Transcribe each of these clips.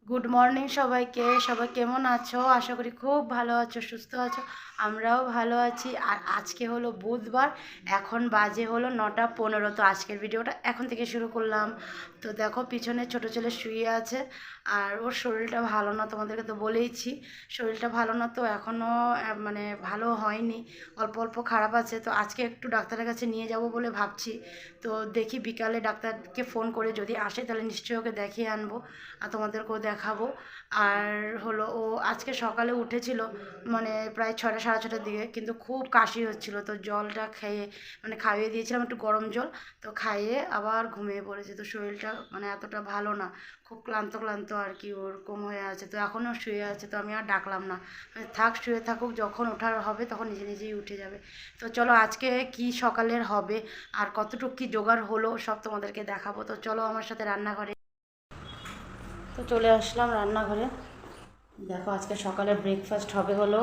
Good morning সবাইকে। সবাই কেমন আছো? আশা করি খুব ভালো আছো, সুস্থ আছো। আমরাও ভালো আছি। আর আজকে হলো বুধবার, এখন বাজে হলো 9:15। তো আজকের ভিডিওটা এখন থেকে শুরু করলাম। তো দেখো পিছনে ছোট ছেলে শুয়ে আছে, আর ওর শরীরটা ভালো না, তোমাদেরকে তো বলেইছি শরীরটা ভালো না। তো এখনও মানে ভালো হয়নি, অল্প অল্প খারাপ আছে। তো আজকে একটু ডাক্তারের কাছে নিয়ে যাব বলে ভাবছি। তো দেখি বিকালে ডাক্তারকে ফোন করে যদি আসে তাহলে নিশ্চয়ই ওকে দেখিয়ে আনবো আর তোমাদেরকেও দেখাবো। আর হলো ও আজকে সকালে উঠেছিল, মানে প্রায় 6টা সাড়ে 6টার দিকে, কিন্তু খুব কাশি হচ্ছিল। তো জলটা খেয়ে মানে খাইয়ে দিয়েছিলাম একটু গরম জল, তো খাইয়ে আবার ঘুমিয়ে পড়েছে। তো শরীরটা মানে এতটা ভালো না, খুব ক্লান্ত ক্লান্ত আর কি ওরকম হয়ে আছে। তো এখনও শুয়ে আছে, তো আমি আর ডাকলাম না, মানে থাক শুয়ে থাকুক, যখন ওঠার হবে তখন নিজে নিজেই উঠে যাবে। তো চলো আজকে কি সকালের হবে আর কতটুকু কী জোগাড় হলো সব তোমাদেরকে দেখাবো। তো চলো আমার সাথে রান্নাঘরে। তো চলে আসলাম রান্নাঘরে। দেখো আজকে সকালে ব্রেকফাস্ট হবে হলো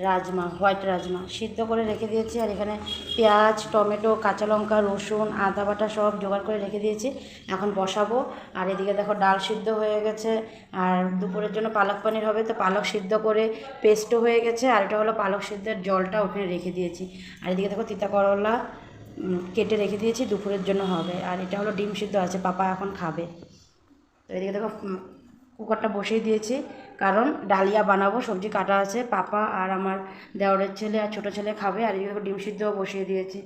রাজমা, হোয়াইট রাজমা সিদ্ধ করে রেখে দিয়েছি। আর এখানে পেঁয়াজ, টমেটো, কাঁচা লঙ্কা, রসুন, আদা বাটা সব জোগাড় করে রেখে দিয়েছি, এখন বসাবো। আর এদিকে দেখো ডাল সিদ্ধ হয়ে গেছে। আর দুপুরের জন্য পালক পনির হবে, তো পালক সিদ্ধ করে পেস্টও হয়ে গেছে। আর এটা হলো পালক সিদ্ধের জলটা ওখানে রেখে দিয়েছি। আর এদিকে দেখো তিতা করলা কেটে রেখে দিয়েছি, দুপুরের জন্য হবে। আর এটা হলো ডিম সিদ্ধ আছে, পাপা এখন খাবে। তো এদিকে দেখো কুকারটা বসিয়ে দিয়েছি, কারণ ডালিয়া বানাবো, সবজি কাটা আছে, পাপা আর আমার দেওরের ছেলে আর ছোটো ছেলে খাবে। আর এদিকে দেখো ডিম সিদ্ধও বসিয়ে দিয়েছি।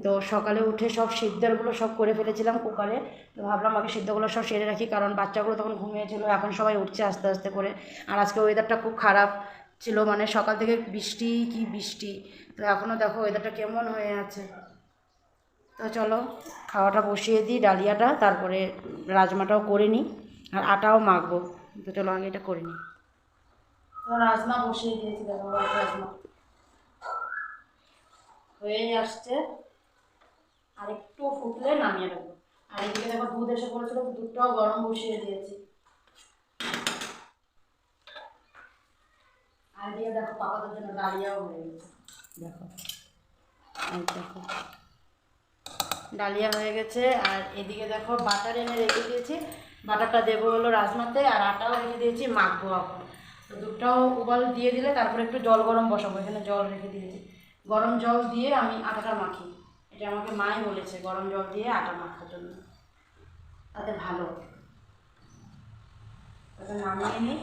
তো সকালে উঠে সব সিদ্ধগুলো সব করে ফেলেছিলাম কুকারে। তো ভাবলাম আগে সিদ্ধগুলো সব সেরে রাখি, কারণ বাচ্চাগুলো তখন ঘুমিয়েছিল, এখন সবাই উঠছে আস্তে আস্তে করে। আর আজকে ওয়েদারটা খুব খারাপ ছিল, মানে সকাল থেকে বৃষ্টি কি বৃষ্টি। তো এখনও দেখো ওয়েদারটা কেমন হয়ে আছে। তো চলো খাওয়াটা বসিয়ে দিই, ডালিয়াটা, তারপরে রাজমাটাও করে নিই আর আটাও মাখবো। তো চলো আগে এটা করে নিই। তো রাজমা বসিয়ে দিয়েছি, দেখো রাজমা হয়ে আসছে, আর একটু ফুটলে নামিয়ে রাখবো। আর এদিকে দেখো দুধ এসে পড়েছিল, দুধটাও গরম বসিয়ে দিয়েছি। আর এদিকে দেখো পাপাদের জন্য ডালিয়াও হয়ে গেছে, দেখো এই দেখো ডালিয়া হয়ে গেছে। আর এদিকে দেখো বাটার এনে রেখে দিয়েছি, বাটারটা দেবো হলো রাজমাতে, আর আটাও রেখে দিয়েছি মাখবো এখন। তো দুধটাও উবাল দিয়ে দিলে তারপরে একটু জল গরম বসাবো, এখানে জল রেখে দিয়েছি, গরম জল দিয়ে আমি আটাটা মাখি। এটা আমাকে মাই বলেছে গরম জল দিয়ে আটা মাখার জন্য, তাতে ভালো। তাতে নামিয়ে নিই।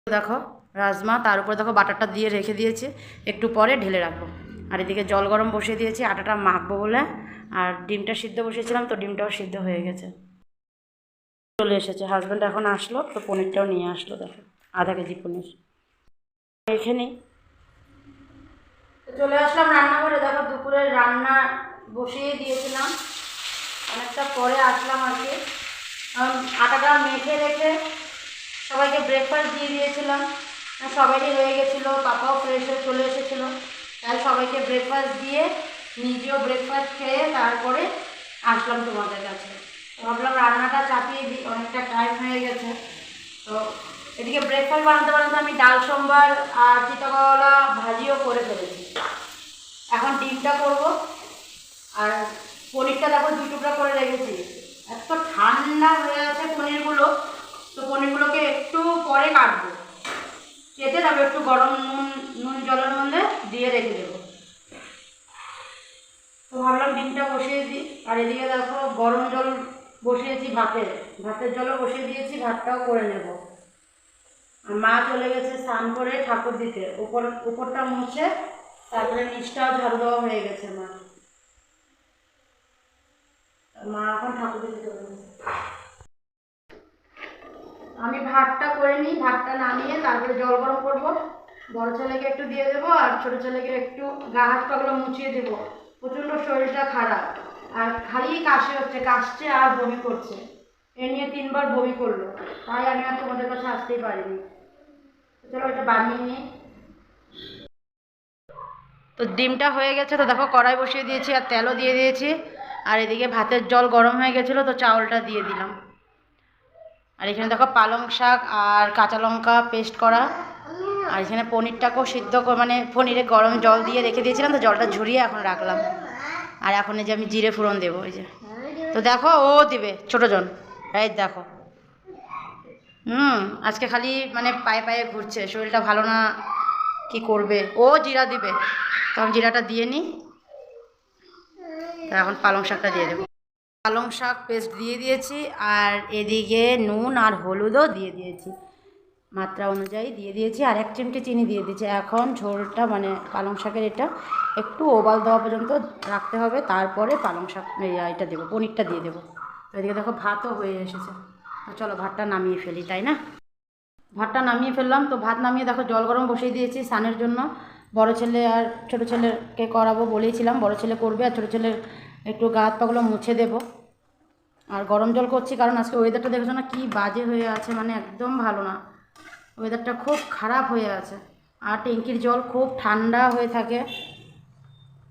দেখো রাজমা, তার উপরে দেখো বাটারটা দিয়ে রেখে দিয়েছি, একটু পরে ঢেলে রাখবো। আর এদিকে জল গরম বসিয়ে দিয়েছি আটাটা মাখবো বলে। আর ডিমটা সিদ্ধ বসিয়েছিলাম, তো ডিমটাও সিদ্ধ হয়ে গেছে। চলে এসেছে হাজব্যান্ড, এখন আসলো, তো পনিরটাও নিয়ে আসলো, দেখো আধা কেজি পনির এখানে। চলে আসলাম রান্নাঘরে, দেখো দুপুরের রান্না বসিয়ে দিয়েছিলাম, অনেকটা পরে আসলাম আর কি। আটাটা মেখে রেখে সবাইকে ব্রেকফাস্ট দিয়ে দিয়েছিলাম, সবাইই হয়ে গেছিলো, পাপাও ফ্রেশ হয়ে চলে এসেছিলো। তাই সবাইকে ব্রেকফাস্ট দিয়ে নিজেও ব্রেকফাস্ট খেয়ে তারপরে আসলাম তোমাদের কাছে। তো ভাবলাম রান্নাটা চাপিয়ে দিই, অনেকটা টাইম হয়ে গেছে। তো এদিকে ব্রেকফাস্ট বানাতে বানাতে আমি ডাল সম্বার আর চিতাকলা ভাজিও করে ফেলেছি। এখন ডিমটা করব, আর পনিরটা দেখো 2 টুকরা করে রেখেছি। এত ঠান্ডা হয়ে আছে পনিরগুলো, তো পনিরগুলোকে একটু পরে কাটবো, কেটে তারপর একটু গরম নুন জলের মধ্যে দিয়ে রেখে দেবো। তো ভাবলাম ডিমটা বসিয়ে দিই। আর এদিকে দেখো গরম জল বসিয়েছি, ভাতের জলও বসিয়ে দিয়েছি, ভাতটাও করে নেব। আর মা চলে গেছে স্নান করে ঠাকুর দিতে, উপরটা মুছে তারপরে নিচটাও ঝাড়ু দেওয়া হয়ে গেছে। মা এখন ঠাকুর দিতে চলে গেছে। আমি ভাতটা করে নিই, ভাতটা নামিয়ে তারপরে জল গরম করবো, বড় ছেলেকে একটু দিয়ে দেবো আর ছোটো ছেলেকে একটু গা হাত পাগুলো মুছিয়ে দেবো। প্রচণ্ড শরীরটা খারাপ, আর খালি কাশি হচ্ছে, কাশছে আর বমি করছে। এ নিয়ে 3বার বমি করলো, তাই আমি আর তোমাদের কাছে আসতেই পারিনি। চলো এটা বানিয়ে নিই। তো ডিমটা হয়ে গেছে, তো দেখো কড়াই বসিয়ে দিয়েছি আর তেলও দিয়ে দিয়েছি। আর এদিকে ভাতের জল গরম হয়ে গেছিলো, তো চাউলটা দিয়ে দিলাম। আর এখানে দেখো পালং শাক আর কাঁচা লঙ্কা পেস্ট করা। আর এখানে পনিরটাকেও সিদ্ধ করে, মানে পনিরে গরম জল দিয়ে রেখে দিয়েছিলাম, তো জলটা ঝরিয়ে এখন রাখলাম। আর এখন এই যে আমি জিরে ফোড়ন দেবো, এই যে। তো দেখো ও দিবে ছোটো জন, এই দেখো, আজকে খালি মানে পায়ে পায়ে ঘুরছে, শরীরটা ভালো না, কি করবে। ও জিরা দিবে, তো আমি জিরাটা দিয়ে নিই। তো এখন পালং শাকটা দিয়ে দেবো। পালং শাক পেস্ট দিয়ে দিয়েছি, আর এদিকে নুন আর হলুদও দিয়ে দিয়েছি, মাত্রা অনুযায়ী দিয়ে দিয়েছি, আর 1 চিমটি চিনি দিয়ে দিয়েছি। এখন ঝোলটা মানে পালং শাকের এটা একটু ওবাল দেওয়া পর্যন্ত রাখতে হবে, তারপরে পালং শাক এটা দেবো, পনিরটা দিয়ে দেবো। তো এদিকে দেখো ভাতও হয়ে এসেছে, তো চলো ভাতটা নামিয়ে ফেলি, তাই না? ভাতটা নামিয়ে ফেললাম। তো ভাত নামিয়ে দেখো জল গরম বসিয়ে দিয়েছি স্নানের জন্য। বড় ছেলে আর ছোটো ছেলেকে করাবো বলেইছিলাম, বড় ছেলে করবে আর ছোটো ছেলের একটু গা হাত পাগুলো মুছে দেবো। আর গরম জল করছি কারণ আজকে ওয়েদারটা দেখেছো না কি বাজে হয়ে আছে, মানে একদম ভালো না, ওয়েদারটা খুব খারাপ হয়ে আছে। আর ট্যাঙ্কির জল খুব ঠান্ডা হয়ে থাকে,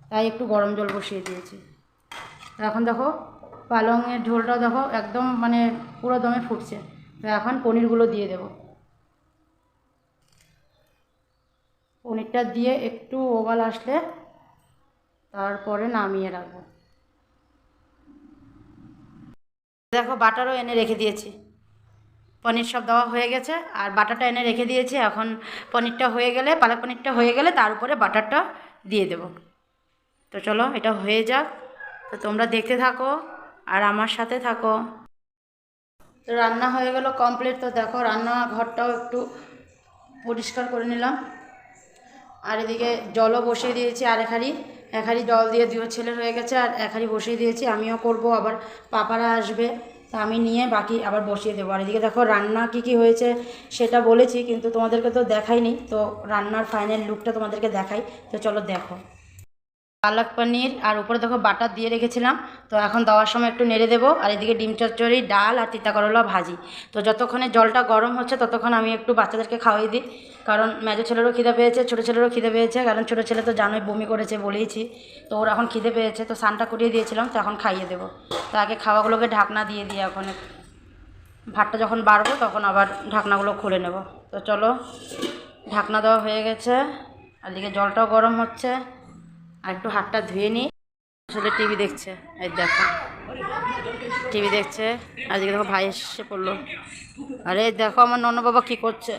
তাই একটু গরম জল বসিয়ে দিয়েছি। এখন দেখো পালংয়ের ঝোলটাও দেখো একদম মানে পুরো দমে ফুটছে। তো এখন পনিরগুলো দিয়ে দেবো। পনিরটা দিয়ে একটু ওভাল আসলে তারপরে নামিয়ে রাখবো। দেখো বাটারও এনে রেখে দিয়েছি, পনির সব দেওয়া হয়ে গেছে, আর বাটারটা এনে রেখে দিয়েছি। এখন পনিরটা হয়ে গেলে, পালক পনিরটা হয়ে গেলে তার উপরে বাটারটা দিয়ে দেব। তো চলো এটা হয়ে যাক, তো তোমরা দেখতে থাকো আর আমার সাথে থাকো। তো রান্না হয়ে গেল কমপ্লিট। তো দেখো রান্নাঘরটাও একটু পরিষ্কার করে নিলাম, আর এদিকে জলও বসিয়ে দিয়েছি, আর এক হাঁড়ি জল দিয়ে 2 ছেলের হয়ে গেছে, আর 1 হাঁড়ি বসিয়ে দিয়েছি। আমিও করব, আবার পাপারা আসবে, তা আমি নিয়ে বাকি আবার বসিয়ে দেবো। আর এদিকে দেখো রান্না কি হয়েছে সেটা বলেছি, কিন্তু তোমাদেরকে তো দেখাইনি। তো রান্নার ফাইনাল লুকটা তোমাদেরকে দেখাই, তো চলো দেখো। পালক পনির আর উপরে দেখো বাটার দিয়ে রেখেছিলাম, তো এখন দেওয়ার সময় একটু নেড়ে দেবো। আর এদিকে ডিম চচ্চড়ি, ডাল আর তিতা করলা ভাজি। তো যতক্ষণে জলটা গরম হচ্ছে ততক্ষণ আমি একটু বাচ্চাদেরকে খাওয়াই দিই, কারণ মেজো ছেলেরও খিদে পেয়েছে, ছোটো ছেলেরও খিদে পেয়েছে, কারণ ছোটো ছেলে তো জানোই বমি করেছে বলেইছি। তো ওর এখন খিদে পেয়েছে, তো স্নানটা করিয়ে দিয়েছিলাম, তো এখন খাইয়ে দেবো। তো আগে খাওয়াগুলোকে ঢাকনা দিয়ে দিই, এখন ভাতটা যখন বাড়বো তখন আবার ঢাকনাগুলো খুলে নেব। তো চলো ঢাকনা দেওয়া হয়ে গেছে, আর এদিকে জলটাও গরম হচ্ছে। আর একটু হাতটা ধুয়ে নিই। আসলে টিভি দেখছে, এই দেখো টিভি দেখছে। আর এদিকে দেখো ভাই এসে পড়লো। আরে দেখো আমার নন্য বাবা কী করছে,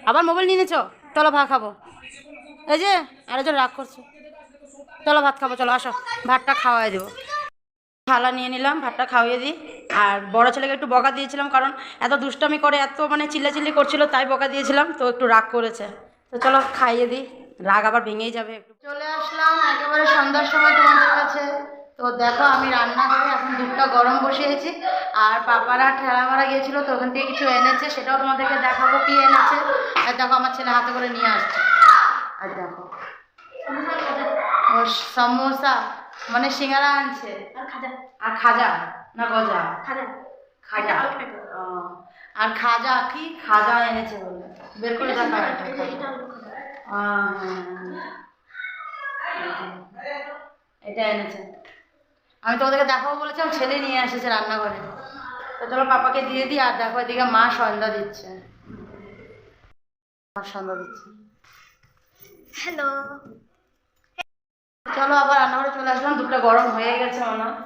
আবার মোবাইল নিয়ে নিয়েছ। চলো ভাত খাবো, এই যে আরেকজন রাগ করছে। চলো ভাত খাবো, চলো আসো, ভাতটা খাওয়াই দেবো। থালা নিয়ে নিলাম, ভাতটা খাওয়িয়ে দিই। আর বড় ছেলেকে একটু বকা দিয়েছিলাম, কারণ এত দুষ্টামি করে, এত মানে চিল্লাচিল্লি করছিল, তাই বকা দিয়েছিলাম, তো একটু রাগ করেছে। তো চলো খাইয়ে দিই, রাগ আবার ভেঙেই যাবে। একটু চলে আসলাম একেবারে সন্ধ্যার সময় তোমাদের কাছে। তো দেখো আমি রান্না করে এখন দুধটা গরম বসিয়েছি, আর পাপারা ঠেলা মারা গিয়েছিলো, তো ওখান থেকে কিছু এনেছে, সেটাও তোমাদেরকে দেখাবো কি এনেছে। আর দেখো আমার ছেলে হাতে করে নিয়ে আসছে, আর দেখো ও সমোসা মানে সিঙ্গারা আনছে, আর খাজা না গজা, খাজা আর খাজা, কি খাজা এনেছে বলে বের করে দেখা। এটা এনেছে, আমি তোমাদেরকে দেখাবো বলেছিলাম, ছেলে নিয়ে এসেছে রান্নাঘরে। তো চলো পাপাকে দিয়ে দিই। আর দেখো এদিকে মা সন্ধ্যা দিচ্ছে, সন্ধ্যা দিচ্ছে। হ্যালো, চলো আবার রান্নাঘরে চলে আসলাম, দুধটা গরম হয়ে গেছে মনে হয়,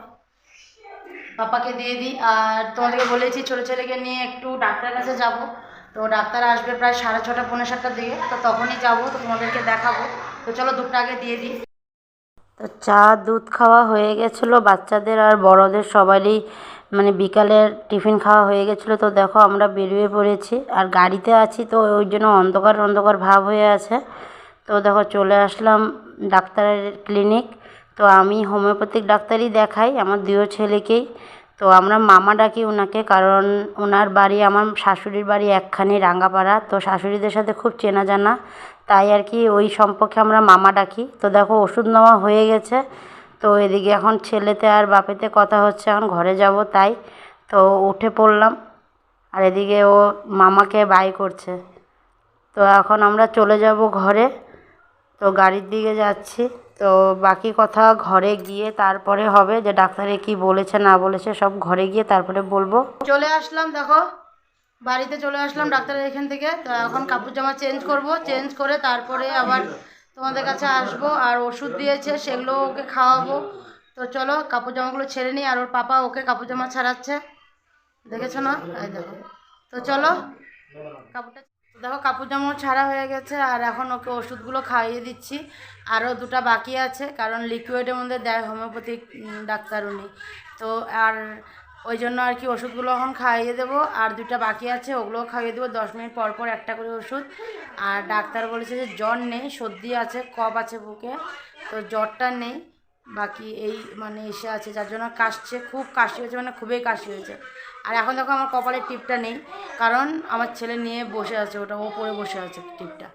পাপাকে দিয়ে দিই। আর তোমাদেরকে বলেছি ছোটো ছেলেকে নিয়ে একটু ডাক্তারের কাছে যাব। তো ডাক্তার আসবে প্রায় 6:30 পৌনে 7টার দিকে, তো তখনই যাব, তো তোমাদেরকে দেখাবো। তো চলো দুধটা আগে দিয়ে দিই। তো চা দুধ খাওয়া হয়ে গেছিলো বাচ্চাদের আর বড়দের সবারই, মানে বিকালের টিফিন খাওয়া হয়ে গেছিলো। তো দেখো আমরা বেরিয়ে পড়েছি, আর গাড়িতে আছি, তো ওই জন্য অন্ধকার অন্ধকার ভাব হয়ে আছে। তো দেখো চলে আসলাম ডাক্তারের ক্লিনিক। তো আমি হোমিওপ্যাথিক ডাক্তারই দেখাই আমার 2 ছেলেকেই। তো আমরা মামা ডাকি ওনাকে, কারণ ওনার বাড়ি আমার শাশুড়ির বাড়ি একখানি রাঙ্গাপাড়া, তো শাশুড়িদের সাথে খুব চেনা জানা, তাই আর কি ওই সম্পর্কে আমরা মামা ডাকি। তো দেখো ওষুধ নেওয়া হয়ে গেছে, তো এদিকে এখন ছেলেতে আর বাপেতে কথা হচ্ছে, এখন ঘরে যাব, তাই তো উঠে পড়লাম। আর এদিকে ও মামাকে বাই করছে। তো এখন আমরা চলে যাব ঘরে, তো গাড়ির দিকে যাচ্ছি। তো বাকি কথা ঘরে গিয়ে তারপরে হবে, যে ডাক্তারে কি বলেছে না বলেছে সব ঘরে গিয়ে তারপরে বলবো। চলে আসলাম, দেখো বাড়িতে চলে আসলাম ডাক্তারের এখান থেকে। তো এখন কাপড় জামা চেঞ্জ করব, চেঞ্জ করে তারপরে আবার তোমাদের কাছে আসবো। আর ওষুধ দিয়েছে সেগুলো ওকে খাওয়াবো। তো চলো কাপড় জামাগুলো ছেড়ে নিই, আর ওর পাপা ওকে কাপড় জামা ছাড়াচ্ছে। দেখেছো না? এই দেখো। তো চলো কাপড়টা দেখো, কাপড় জামা ছাড়া হয়ে গেছে আর এখন ওকে ওষুধগুলো খাইয়ে দিচ্ছি। আরও দুটো বাকি আছে, কারণ লিকুইডের মধ্যে দেয় হোমিওপ্যাথিক ডাক্তার উনি। তো আর ওই জন্য আর কি ওষুধগুলো এখন খাইয়ে দেবো, আর দুটো বাকি আছে ওগুলোও খাইয়ে দেবো 10 মিনিট পর পর একটা করে ওষুধ। আর ডাক্তার বলেছে যে জ্বর নেই, সর্দি আছে, কফ আছে বুকে, তো জ্বরটা নেই। বাকি এই মানে এসে আছে, যার জন্য কাশছে, খুব কাশি হয়েছে, মানে খুবই কাশি হয়েছে। আর এখন দেখো আমার কপালের টিপটা নেই, কারণ আমার ছেলে নিয়ে বসে আছে, ওটা ও পরে বসে আছে টিপটা।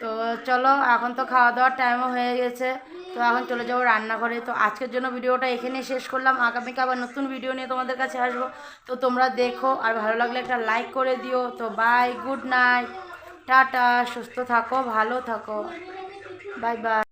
তো চলো, এখন তো খাওয়া দাওয়ার টাইমও হয়ে গেছে, তো এখন চলে যাবো রান্নাঘরে। তো আজকের জন্য ভিডিওটা এখানেই শেষ করলাম, আগামীকে আবার নতুন ভিডিও নিয়ে তোমাদের কাছে আসবো। তো তোমরা দেখো, আর ভালো লাগলে একটা লাইক করে দিও। তো বাই, গুড নাইট, টাটা, সুস্থ থাকো, ভালো থাকো, বাই বাই।